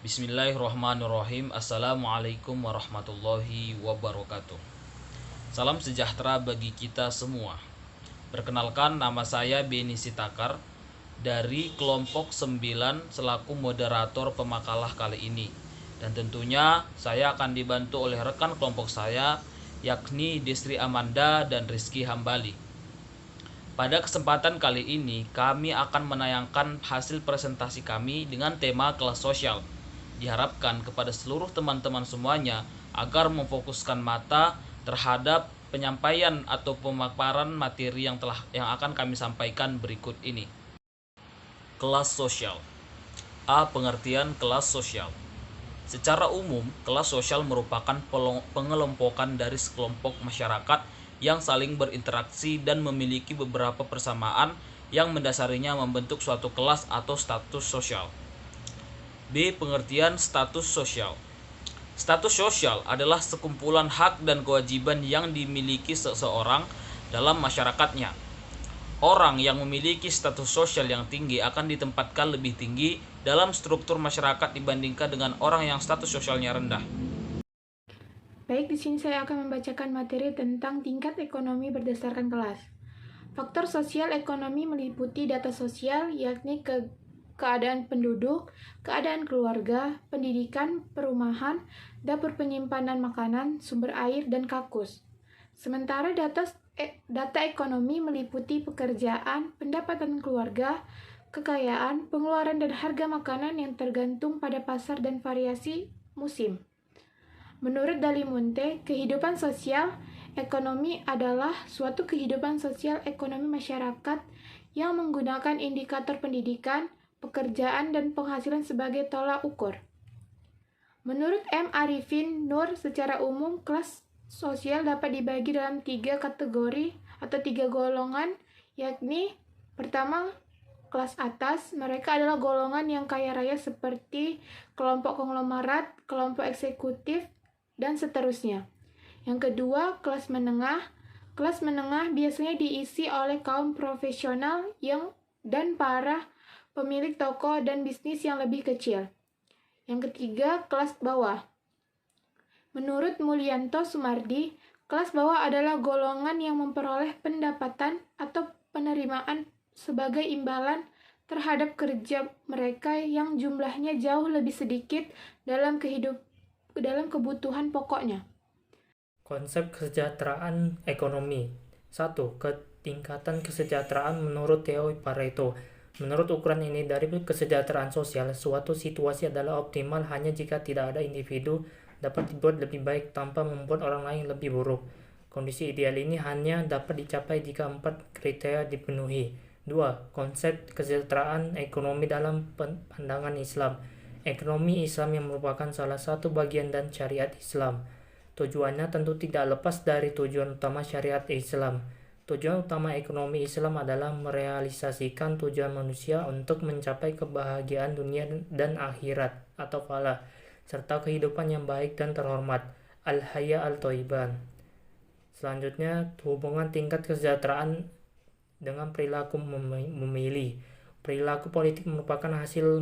Bismillahirrahmanirrahim. Assalamualaikum warahmatullahi wabarakatuh. Salam sejahtera bagi kita semua. Perkenalkan, nama saya Beni Sitakar dari kelompok 9 selaku moderator pemakalah kali ini. Dan tentunya saya akan dibantu oleh rekan kelompok saya, yakni Desri Amanda dan Rizky Hambali. Pada kesempatan kali ini, kami akan menayangkan hasil presentasi kami dengan tema kelas sosial. Diharapkan kepada seluruh teman-teman semuanya agar memfokuskan mata terhadap penyampaian atau pemaparan materi yang akan kami sampaikan berikut ini. Kelas sosial. A. Pengertian kelas sosial. Secara umum, kelas sosial merupakan pengelompokan dari sekelompok masyarakat yang saling berinteraksi dan memiliki beberapa persamaan yang mendasarinya membentuk suatu kelas atau status sosial. B. Pengertian status sosial. Status sosial adalah sekumpulan hak dan kewajiban yang dimiliki seseorang dalam masyarakatnya. Orang yang memiliki status sosial yang tinggi akan ditempatkan lebih tinggi dalam struktur masyarakat dibandingkan dengan orang yang status sosialnya rendah. Baik, di sini saya akan membacakan materi tentang tingkat ekonomi berdasarkan kelas. Faktor sosial ekonomi meliputi data sosial, yakni keadaan penduduk, keadaan keluarga, pendidikan, perumahan, dapur penyimpanan makanan, sumber air, dan kakus. Sementara data ekonomi meliputi pekerjaan, pendapatan keluarga, kekayaan, pengeluaran, dan harga makanan yang tergantung pada pasar dan variasi musim. Menurut Dalimunte, kehidupan sosial ekonomi adalah suatu kehidupan sosial ekonomi masyarakat yang menggunakan indikator pendidikan, pekerjaan, dan penghasilan sebagai tolak ukur. Menurut M. Arifin Nur, secara umum kelas sosial dapat dibagi dalam 3 kategori atau 3 golongan, yakni pertama, kelas atas. Mereka adalah golongan yang kaya raya seperti kelompok konglomerat, kelompok eksekutif, dan seterusnya. Yang kedua, kelas menengah. Kelas menengah biasanya diisi oleh kaum profesional dan para pemilik toko dan bisnis yang lebih kecil. Yang ketiga, kelas bawah. Menurut Mulyanto Sumardi, kelas bawah adalah golongan yang memperoleh pendapatan atau penerimaan sebagai imbalan terhadap kerja mereka yang jumlahnya jauh lebih sedikit dalam kebutuhan pokoknya. Konsep kesejahteraan ekonomi. 1. Ketingkatan kesejahteraan menurut teori Pareto. Menurut ukuran ini, dari kesejahteraan sosial, suatu situasi adalah optimal hanya jika tidak ada individu dapat dibuat lebih baik tanpa membuat orang lain lebih buruk. Kondisi ideal ini hanya dapat dicapai jika 4 kriteria dipenuhi. 2. Konsep kesejahteraan ekonomi dalam pandangan Islam. Ekonomi Islam yang merupakan salah satu bagian dan syariat Islam. Tujuannya tentu tidak lepas dari tujuan utama syariat Islam. Tujuan utama ekonomi Islam adalah merealisasikan tujuan manusia untuk mencapai kebahagiaan dunia dan akhirat atau falah, serta kehidupan yang baik dan terhormat, al-haya al-thayyiban. Selanjutnya, hubungan tingkat kesejahteraan dengan perilaku memilih. Perilaku politik merupakan hasil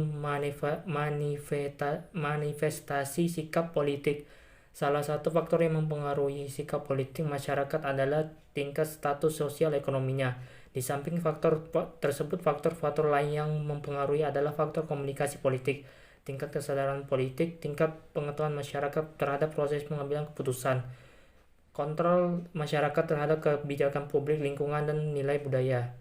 manifestasi sikap politik. Salah satu faktor yang mempengaruhi sikap politik masyarakat adalah tingkat status sosial ekonominya. Di samping faktor tersebut, faktor-faktor lain yang mempengaruhi adalah faktor komunikasi politik, tingkat kesadaran politik, tingkat pengetahuan masyarakat terhadap proses pengambilan keputusan, kontrol masyarakat terhadap kebijakan publik, lingkungan, dan nilai budaya.